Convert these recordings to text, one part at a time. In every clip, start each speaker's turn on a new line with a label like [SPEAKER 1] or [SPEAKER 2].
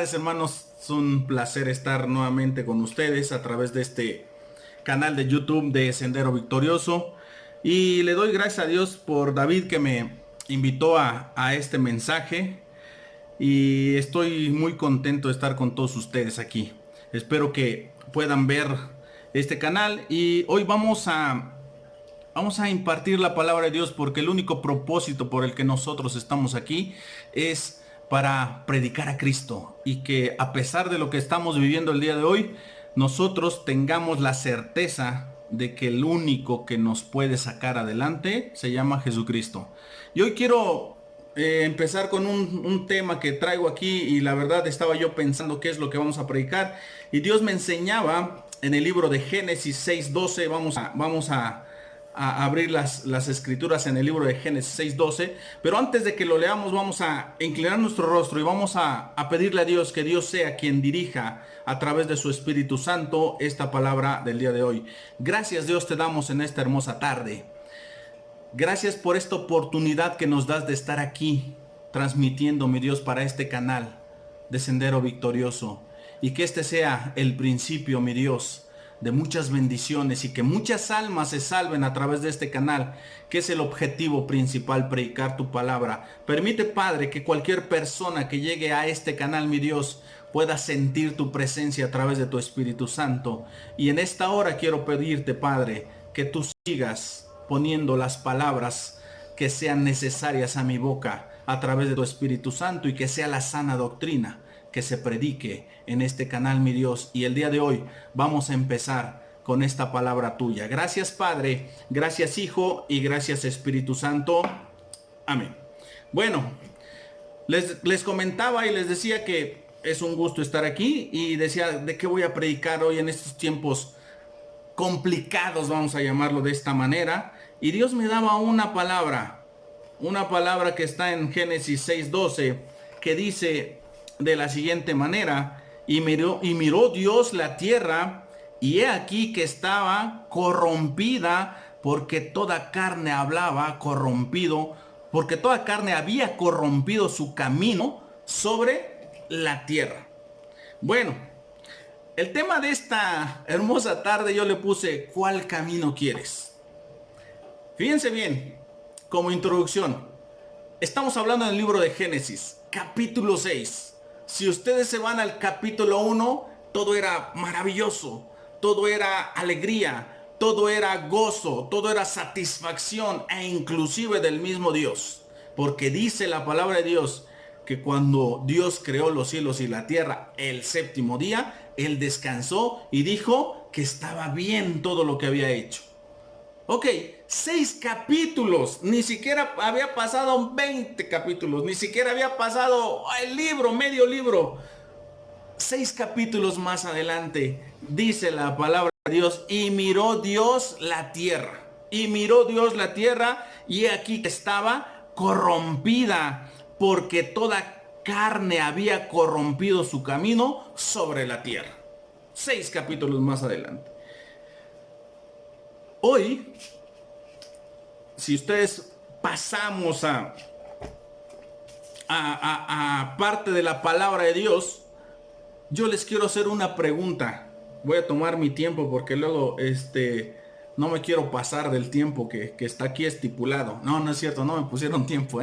[SPEAKER 1] Gracias, hermanos, es un placer estar nuevamente con ustedes a través de este canal de YouTube de Sendero Victorioso. Y le doy gracias a Dios por David que me invitó a este mensaje. Y estoy muy contento de estar con todos ustedes aquí. Espero que puedan ver este canal. Y hoy vamos a impartir la palabra de Dios, porque el único propósito por el que nosotros estamos aquí es para predicar a Cristo, y que a pesar de lo que estamos viviendo el día de hoy, nosotros tengamos la certeza de que el único que nos puede sacar adelante se llama Jesucristo. Y hoy quiero empezar con un tema que traigo aquí, y la verdad estaba yo pensando qué es lo que vamos a predicar, y Dios me enseñaba en el libro de Génesis 6:12. Vamos a abrir las escrituras en el libro de Génesis 6:12, pero antes de que lo leamos vamos a inclinar nuestro rostro y vamos a pedirle a Dios que Dios sea quien dirija a través de su Espíritu Santo esta palabra del día de hoy. Gracias, Dios, te damos en esta hermosa tarde. Gracias por esta oportunidad que nos das de estar aquí transmitiendo, mi Dios, para este canal de Sendero Victorioso, y que este sea el principio, mi Dios, de muchas bendiciones, y que muchas almas se salven a través de este canal, que es el objetivo principal: predicar tu palabra. Permite, Padre, que cualquier persona que llegue a este canal, mi Dios, pueda sentir tu presencia a través de tu Espíritu Santo. Y en esta hora quiero pedirte, Padre, que tú sigas poniendo las palabras que sean necesarias a mi boca a través de tu Espíritu Santo, y que sea la sana doctrina que se predique en este canal, mi Dios. Y el día de hoy vamos a empezar con esta palabra tuya. Gracias, Padre, gracias, Hijo, y gracias, Espíritu Santo. Amén. Bueno, les comentaba y les decía que es un gusto estar aquí, y decía de qué voy a predicar hoy en estos tiempos complicados, vamos a llamarlo de esta manera. Y Dios me daba una palabra que está en Génesis 6:12, que dice de la siguiente manera: y miró Dios la tierra, y he aquí que estaba corrompida, porque toda carne había corrompido su camino sobre la tierra. Bueno, el tema de esta hermosa tarde yo le puse: ¿cuál camino quieres? Fíjense bien, como introducción, estamos hablando del libro de Génesis, capítulo 6. Si ustedes se van al capítulo 1, todo era maravilloso, todo era alegría, todo era gozo, todo era satisfacción, e inclusive del mismo Dios. Porque dice la palabra de Dios que cuando Dios creó los cielos y la tierra el séptimo día, Él descansó y dijo que estaba bien todo lo que había hecho. Ok, 6 capítulos, ni siquiera había pasado 20 capítulos, ni siquiera había pasado el libro, medio libro. 6 capítulos más adelante, dice la palabra de Dios: y miró Dios la tierra. Y miró Dios la tierra, y he aquí que estaba corrompida, porque toda carne había corrompido su camino sobre la tierra. 6 capítulos más adelante. Hoy, si ustedes pasamos a parte de la palabra de Dios, yo les quiero hacer una pregunta. Voy a tomar mi tiempo, porque luego no me quiero pasar del tiempo que está aquí estipulado. No es cierto, no me pusieron tiempo.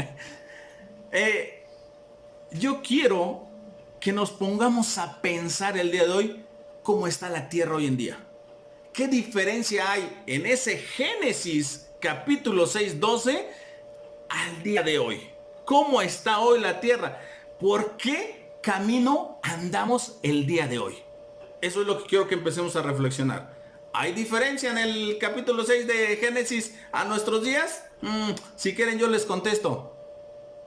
[SPEAKER 1] Yo quiero que nos pongamos a pensar el día de hoy cómo está la tierra hoy en día. ¿Qué diferencia hay en ese Génesis capítulo 6:12 al día de hoy? ¿Cómo está hoy la tierra? ¿Por qué camino andamos el día de hoy? Eso es lo que quiero que empecemos a reflexionar. ¿Hay diferencia en el capítulo 6 de Génesis a nuestros días? Si quieren yo les contesto: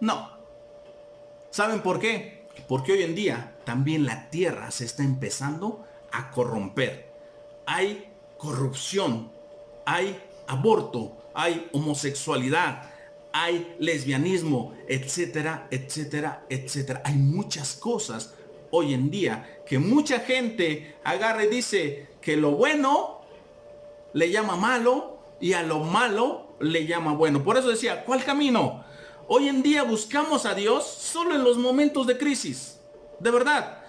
[SPEAKER 1] no. ¿Saben por qué? Porque hoy en día también la tierra se está empezando a corromper. Hay corrupción, hay aborto, hay homosexualidad, hay lesbianismo, etcétera, etcétera, etcétera. Hay muchas cosas hoy en día que mucha gente agarra y dice que lo bueno le llama malo y a lo malo le llama bueno. Por eso decía, ¿cuál camino? Hoy en día buscamos a Dios solo en los momentos de crisis. De verdad.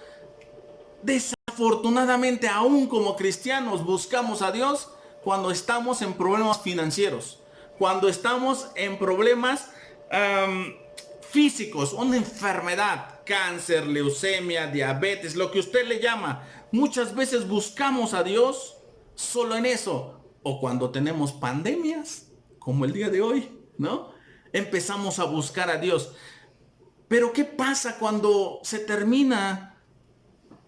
[SPEAKER 1] Desafortunadamente, aún como cristianos, buscamos a Dios cuando estamos en problemas financieros, cuando estamos en problemas físicos, una enfermedad, cáncer, leucemia, diabetes, lo que usted le llama. Muchas veces buscamos a Dios solo en eso. O cuando tenemos pandemias, como el día de hoy, ¿no? Empezamos a buscar a Dios. Pero ¿qué pasa cuando se termina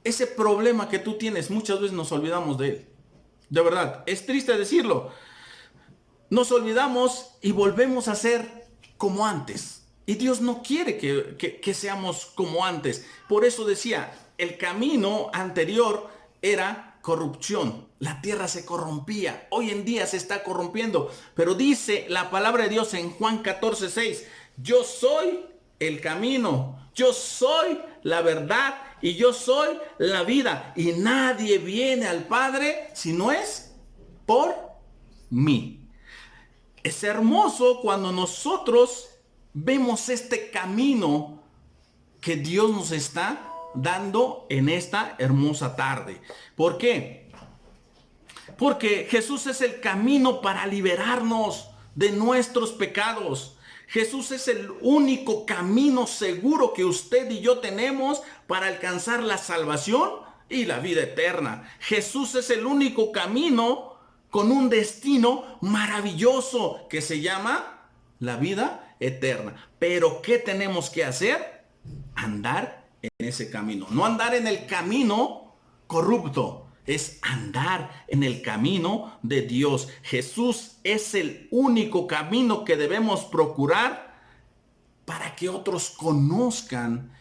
[SPEAKER 1] ese problema que tú tienes? Muchas veces nos olvidamos de él. De verdad, es triste decirlo. Nos olvidamos y volvemos a ser como antes. Y Dios no quiere que seamos como antes. Por eso decía, el camino anterior era corrupción. La tierra se corrompía. Hoy en día se está corrompiendo. Pero dice la palabra de Dios en Juan 14:6, yo soy el camino, yo soy la verdad y yo soy la vida. Y nadie viene al Padre si no es por mí. Es hermoso cuando nosotros vemos este camino que Dios nos está dando en esta hermosa tarde. ¿Por qué? Porque Jesús es el camino para liberarnos de nuestros pecados. Jesús es el único camino seguro que usted y yo tenemos para alcanzar la salvación y la vida eterna. Jesús es el único camino con un destino maravilloso que se llama la vida eterna. Pero ¿qué tenemos que hacer? Andar en ese camino. No andar en el camino corrupto, es andar en el camino de Dios. Jesús es el único camino que debemos procurar para que otros conozcan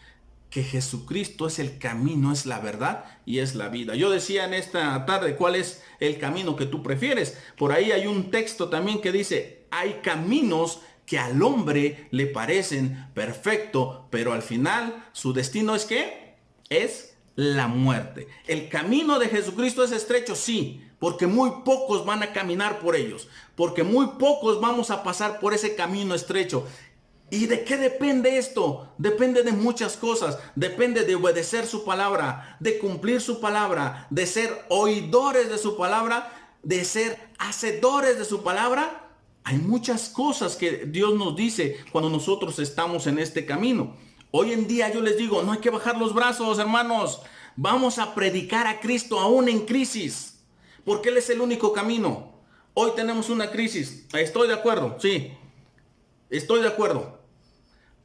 [SPEAKER 1] que Jesucristo es el camino, es la verdad y es la vida. Yo decía en esta tarde, ¿cuál es el camino que tú prefieres? Por ahí hay un texto también que dice, hay caminos que al hombre le parecen perfecto, pero al final su destino es ¿qué? Es la muerte. El camino de Jesucristo es estrecho, sí, porque muy pocos van a caminar por ellos, porque muy pocos vamos a pasar por ese camino estrecho. ¿Y de qué depende esto? Depende de muchas cosas. Depende de obedecer su palabra, de cumplir su palabra, de ser oidores de su palabra, de ser hacedores de su palabra. Hay muchas cosas que Dios nos dice cuando nosotros estamos en este camino. Hoy en día yo les digo, no hay que bajar los brazos, hermanos. Vamos a predicar a Cristo aún en crisis, porque Él es el único camino. Hoy tenemos una crisis. Estoy de acuerdo, sí. Estoy de acuerdo.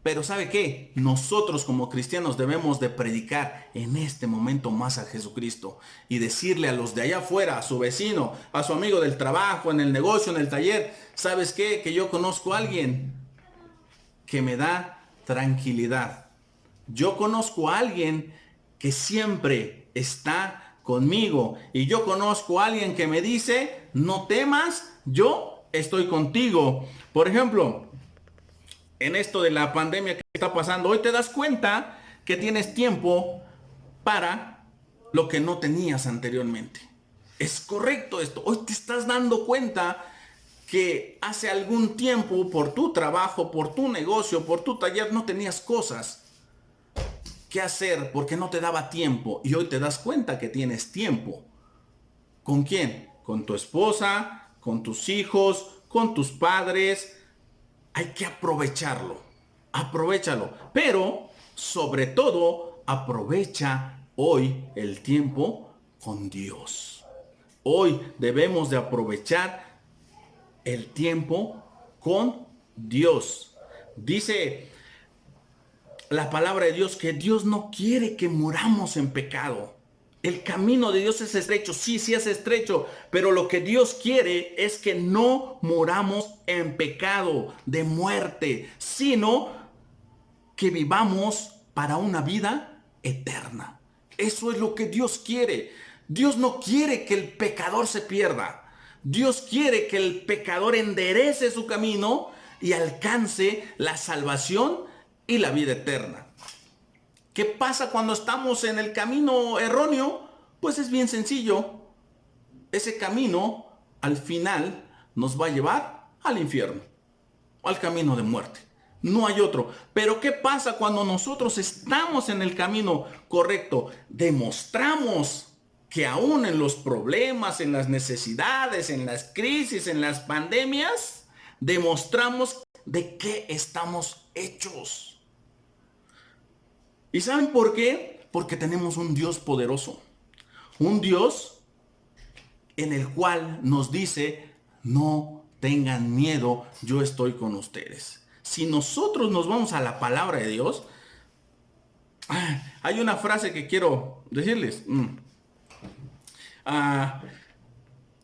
[SPEAKER 1] Pero ¿sabe qué? Nosotros como cristianos debemos de predicar en este momento más a Jesucristo y decirle a los de allá afuera, a su vecino, a su amigo del trabajo, en el negocio, en el taller, ¿sabes qué? Que yo conozco a alguien que me da tranquilidad. Yo conozco a alguien que siempre está conmigo y yo conozco a alguien que me dice, no temas, yo estoy contigo. Por ejemplo, en esto de la pandemia que está pasando, hoy te das cuenta que tienes tiempo para lo que no tenías anteriormente. Es correcto esto. Hoy te estás dando cuenta que hace algún tiempo por tu trabajo, por tu negocio, por tu taller no tenías cosas que hacer porque no te daba tiempo. Y hoy te das cuenta que tienes tiempo. ¿Con quién? Con tu esposa, con tus hijos, con tus padres. Hay que aprovecharlo, aprovechalo, pero sobre todo aprovecha hoy el tiempo con Dios. Hoy debemos de aprovechar el tiempo con Dios. Dice la palabra de Dios que Dios no quiere que muramos en pecado. El camino de Dios es estrecho, sí, sí es estrecho, pero lo que Dios quiere es que no muramos en pecado de muerte, sino que vivamos para una vida eterna. Eso es lo que Dios quiere. Dios no quiere que el pecador se pierda. Dios quiere que el pecador enderece su camino y alcance la salvación y la vida eterna. ¿Qué pasa cuando estamos en el camino erróneo? Pues es bien sencillo. Ese camino al final nos va a llevar al infierno, al camino de muerte. No hay otro. Pero ¿qué pasa cuando nosotros estamos en el camino correcto? Demostramos que aún en los problemas, en las necesidades, en las crisis, en las pandemias, demostramos de qué estamos hechos. ¿Y saben por qué? Porque tenemos un Dios poderoso. Un Dios en el cual nos dice, no tengan miedo, yo estoy con ustedes. Si nosotros nos vamos a la palabra de Dios, hay una frase que quiero decirles.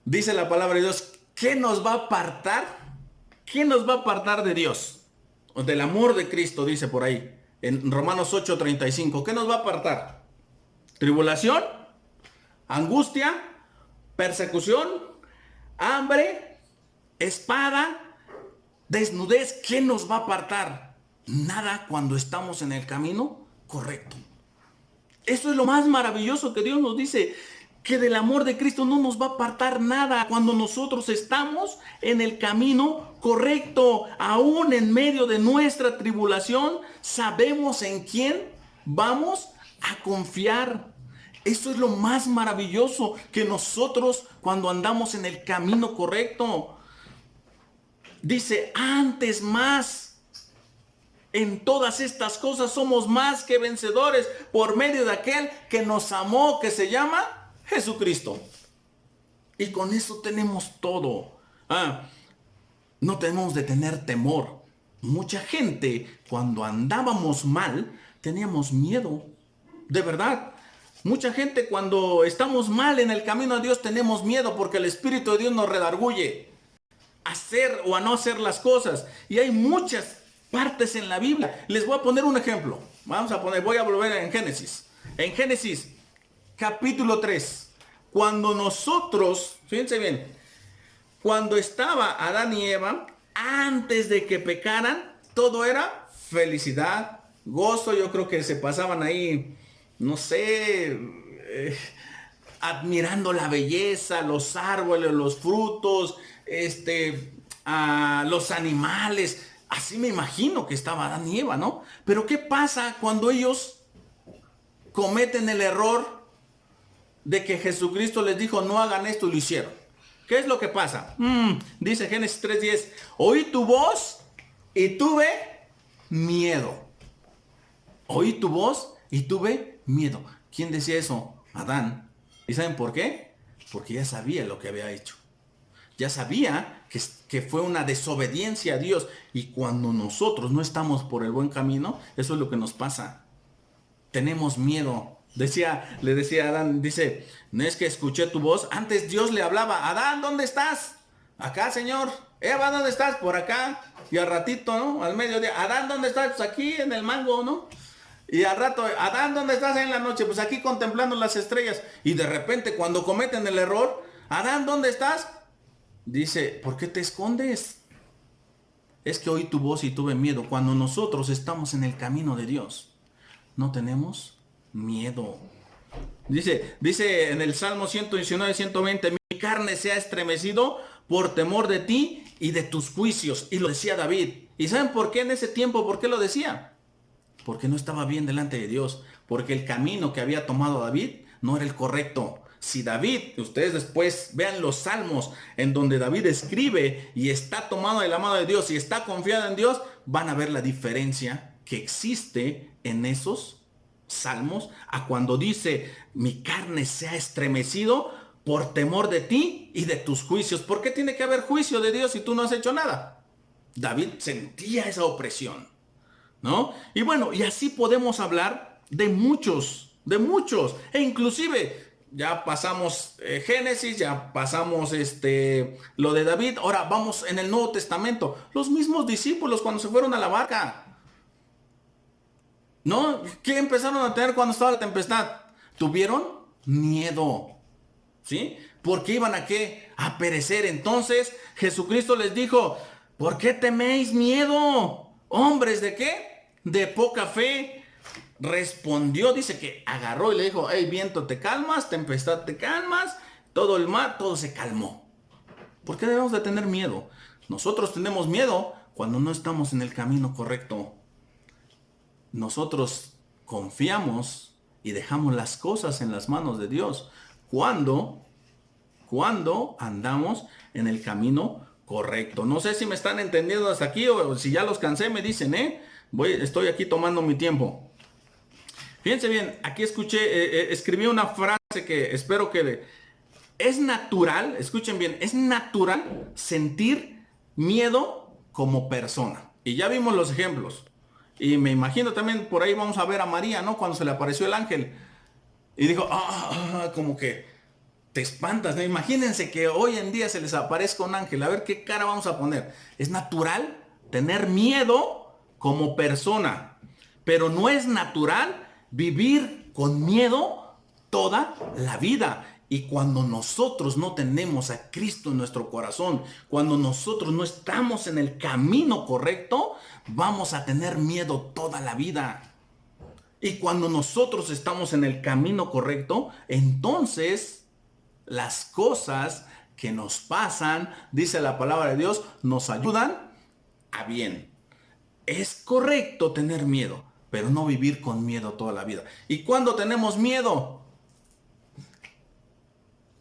[SPEAKER 1] Dice la palabra de Dios, ¿qué nos va a apartar? ¿Qué nos va a apartar de Dios? Del amor de Cristo, dice por ahí, en Romanos 8:35. ¿Qué nos va a apartar? ¿Tribulación? ¿Angustia? ¿Persecución? ¿Hambre? ¿Espada? ¿Desnudez? ¿Qué nos va a apartar? Nada cuando estamos en el camino correcto. Eso es lo más maravilloso que Dios nos dice, que del amor de Cristo no nos va a apartar nada cuando nosotros estamos en el camino correcto. Aún en medio de nuestra tribulación, sabemos en quién vamos a confiar. Eso es lo más maravilloso, que nosotros cuando andamos en el camino correcto, dice, antes más, en todas estas cosas somos más que vencedores por medio de aquel que nos amó, que se llama Jesucristo. Y con eso tenemos todo. No tenemos de tener temor. Mucha gente, cuando andábamos mal, teníamos miedo. De verdad. Mucha gente, cuando estamos mal en el camino a Dios, tenemos miedo porque el Espíritu de Dios nos redarguye a hacer o a no hacer las cosas. Y hay muchas partes en la Biblia. Les voy a poner un ejemplo. Voy a volver en Génesis. En Génesis, capítulo 3. Cuando nosotros, fíjense bien, cuando estaba Adán y Eva, antes de que pecaran, todo era felicidad, gozo. Yo creo que se pasaban ahí, no sé, admirando la belleza, los árboles, los frutos, los animales. Así me imagino que estaba Adán y Eva, ¿no? Pero ¿qué pasa cuando ellos cometen el error de que Jesucristo les dijo, no hagan esto, y lo hicieron? ¿Qué es lo que pasa? Dice Génesis 3:10, oí tu voz y tuve miedo. Oí tu voz y tuve miedo. ¿Quién decía eso? Adán. ¿Y saben por qué? Porque ya sabía lo que había hecho. Ya sabía que fue una desobediencia a Dios. Y cuando nosotros no estamos por el buen camino, eso es lo que nos pasa. Tenemos miedo. Le decía a Adán, dice, no es que escuché tu voz. Antes Dios le hablaba, Adán, ¿dónde estás? Acá, Señor. Eva, ¿dónde estás? Por acá. Y al ratito, ¿no? Al mediodía, Adán, ¿dónde estás? Pues aquí en el mango, ¿no? Y al rato, Adán, ¿dónde estás en la noche? Pues aquí contemplando las estrellas. Y de repente, cuando cometen el error, Adán, ¿dónde estás? Dice, ¿por qué te escondes? Es que oí tu voz y tuve miedo. Cuando nosotros estamos en el camino de Dios, no tenemos miedo. Dice en el Salmo 119, 120, mi carne se ha estremecido por temor de ti y de tus juicios. Y lo decía David. ¿Y saben por qué en ese tiempo? ¿Por qué lo decía? Porque no estaba bien delante de Dios. Porque el camino que había tomado David no era el correcto. Si David, ustedes después vean los salmos en donde David escribe y está tomado de la mano de Dios y está confiado en Dios, van a ver la diferencia que existe en esos salmos a cuando dice, mi carne se ha estremecido por temor de ti y de tus juicios. ¿Por qué tiene que haber juicio de Dios si tú no has hecho nada? David sentía esa opresión, ¿no? Y bueno, y así podemos hablar de muchos, e inclusive ya pasamos Génesis, ya pasamos lo de David. Ahora vamos en el Nuevo Testamento. Los mismos discípulos cuando se fueron a la barca, ¿no? ¿Qué empezaron a tener cuando estaba la tempestad? Tuvieron miedo, ¿sí? Porque iban a ¿qué? A perecer. Entonces Jesucristo les dijo, ¿por qué teméis miedo? Hombres, ¿de qué? De poca fe. Respondió, dice que agarró y le dijo, hey, viento, te calmas, tempestad, te calmas, todo el mar, todo se calmó. ¿Por qué debemos de tener miedo? Nosotros tenemos miedo cuando no estamos en el camino correcto, nosotros confiamos y dejamos las cosas en las manos de Dios. Cuando andamos en el camino correcto. No sé si me están entendiendo hasta aquí o si ya los cansé, me dicen, estoy aquí tomando mi tiempo. Fíjense bien, aquí escribí una frase que espero que es natural, escuchen bien, es natural sentir miedo como persona. Y ya vimos los ejemplos. Y me imagino también por ahí vamos a ver a María, ¿no? Cuando se le apareció el ángel. Y dijo, como que te espantas, ¿no? Imagínense que hoy en día se les aparezca un ángel. A ver qué cara vamos a poner. Es natural tener miedo como persona. Pero no es natural vivir con miedo toda la vida. Y cuando nosotros no tenemos a Cristo en nuestro corazón, cuando nosotros no estamos en el camino correcto, vamos a tener miedo toda la vida. Y cuando nosotros estamos en el camino correcto, entonces las cosas que nos pasan, dice la palabra de Dios, nos ayudan a bien. Es correcto tener miedo, pero no vivir con miedo toda la vida. ¿Y cuándo tenemos miedo?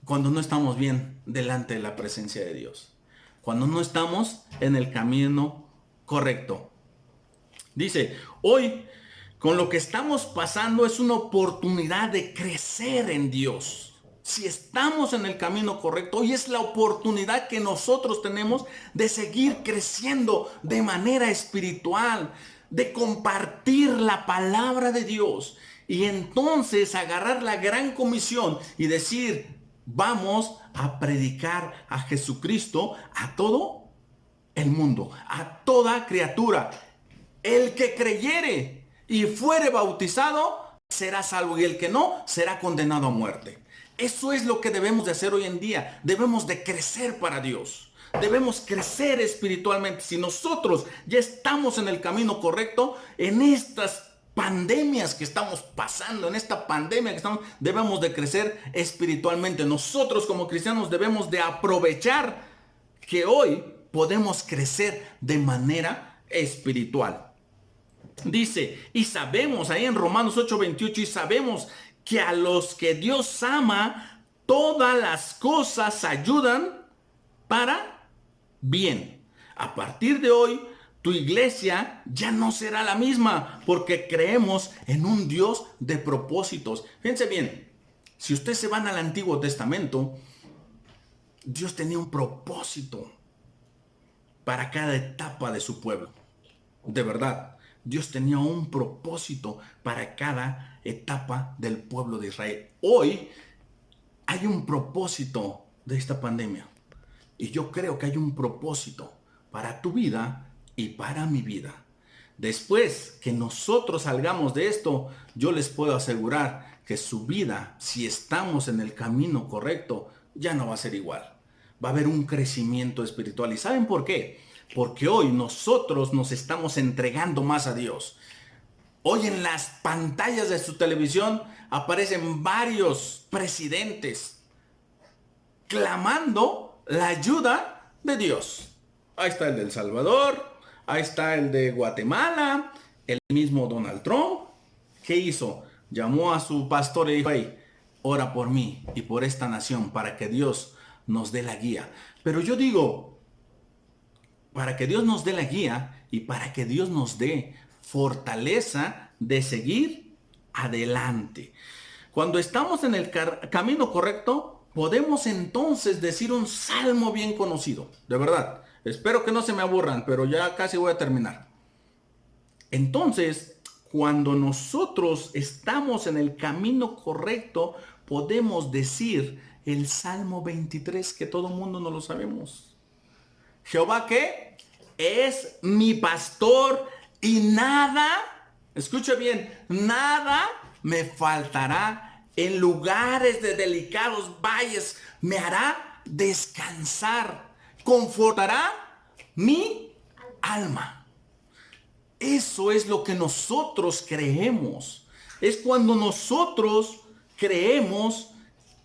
[SPEAKER 1] Cuando no estamos bien delante de la presencia de Dios. Cuando no estamos en el camino correcto. Dice, hoy con lo que estamos pasando es una oportunidad de crecer en Dios. Si estamos en el camino correcto, hoy es la oportunidad que nosotros tenemos de seguir creciendo de manera espiritual, de compartir la palabra de Dios y entonces agarrar la gran comisión y decir, vamos a predicar a Jesucristo a todo el mundo, a toda criatura. El que creyere y fuere bautizado será salvo, y el que no será condenado a muerte. Eso es lo que debemos de hacer hoy en día. Debemos de crecer para Dios. Debemos crecer espiritualmente. Si nosotros ya estamos en el camino correcto, en estas pandemias que estamos pasando, en esta pandemia que estamos, debemos de crecer espiritualmente. Nosotros como cristianos debemos de aprovechar que hoy podemos crecer de manera espiritual. Dice, y sabemos, ahí en Romanos 8:28, y sabemos que a los que Dios ama, todas las cosas ayudan para bien. A partir de hoy, tu iglesia ya no será la misma, porque creemos en un Dios de propósitos. Fíjense bien, si ustedes se van al Antiguo Testamento, Dios tenía un propósito para cada etapa de su pueblo. De verdad, Dios tenía un propósito para cada etapa del pueblo de Israel. Hoy hay un propósito de esta pandemia. Y yo creo que hay un propósito para tu vida y para mi vida. Después que nosotros salgamos de esto, yo les puedo asegurar que su vida, si estamos en el camino correcto, ya no va a ser igual. Va a haber un crecimiento espiritual. ¿Y saben por qué? Porque hoy nosotros nos estamos entregando más a Dios. Hoy en las pantallas de su televisión aparecen varios presidentes clamando la ayuda de Dios. Ahí está el de El Salvador, ahí está el de Guatemala, el mismo Donald Trump. ¿Qué hizo? Llamó a su pastor y dijo, hey, ora por mí y por esta nación para que Dios nos dé la guía. Pero yo digo, para que Dios nos dé la guía y para que Dios nos dé fortaleza de seguir adelante. Cuando estamos en el camino correcto, podemos entonces decir un salmo bien conocido. De verdad, espero que no se me aburran, pero ya casi voy a terminar. Entonces, cuando nosotros estamos en el camino correcto, podemos decir el Salmo 23, que todo mundo no lo sabemos. Jehová, ¿qué? Es mi pastor y nada, escuche bien, nada me faltará. En lugares de delicados valles me hará descansar, confortará mi alma. Eso es lo que nosotros creemos. Es cuando nosotros creemos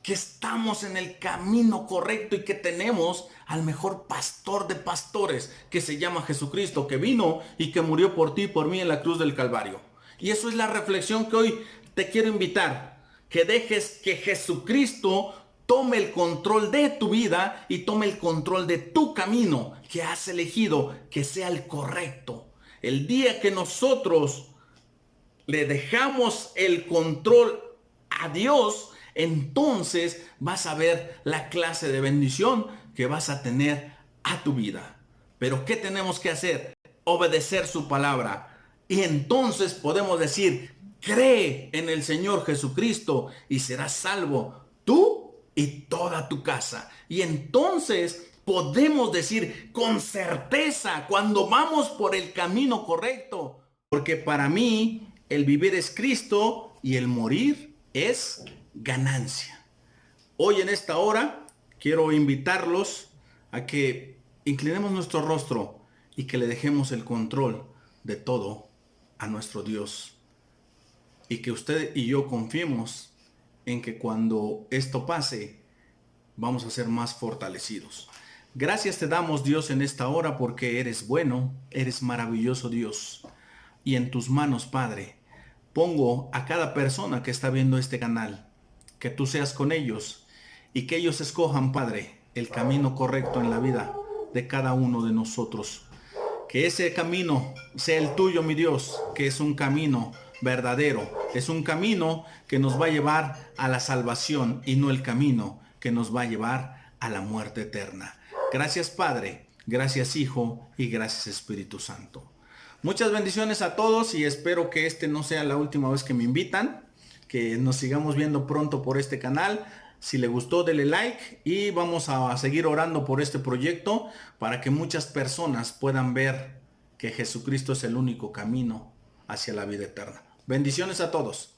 [SPEAKER 1] que estamos en el camino correcto y que tenemos al mejor pastor de pastores, que se llama Jesucristo, que vino y que murió por ti y por mí en la cruz del Calvario. Y eso es la reflexión que hoy te quiero invitar, que dejes que Jesucristo tome el control de tu vida y tome el control de tu camino que has elegido, que sea el correcto. El día que nosotros le dejamos el control a Dios, entonces vas a ver la clase de bendición que vas a tener a tu vida. Pero ¿qué tenemos que hacer? Obedecer su palabra. Y entonces podemos decir, cree en el Señor Jesucristo y serás salvo tú y toda tu casa. Y entonces podemos decir con certeza cuando vamos por el camino correcto, porque para mí el vivir es Cristo y el morir es ganancia. Hoy en esta hora quiero invitarlos a que inclinemos nuestro rostro y que le dejemos el control de todo a nuestro Dios. Y que usted y yo confiemos en que cuando esto pase, vamos a ser más fortalecidos. Gracias te damos, Dios, en esta hora porque eres bueno, eres maravilloso, Dios. Y en tus manos, Padre, pongo a cada persona que está viendo este canal, que tú seas con ellos y que ellos escojan, Padre, el camino correcto en la vida de cada uno de nosotros. Que ese camino sea el tuyo, mi Dios, que es un camino verdadero, es un camino que nos va a llevar a la salvación y no el camino que nos va a llevar a la muerte eterna. Gracias, Padre, gracias, Hijo, y gracias, Espíritu Santo. Muchas bendiciones a todos y espero que este no sea la última vez que me invitan, que nos sigamos viendo pronto por este canal. Si le gustó, dele like y vamos a seguir orando por este proyecto para que muchas personas puedan ver que Jesucristo es el único camino hacia la vida eterna. Bendiciones a todos.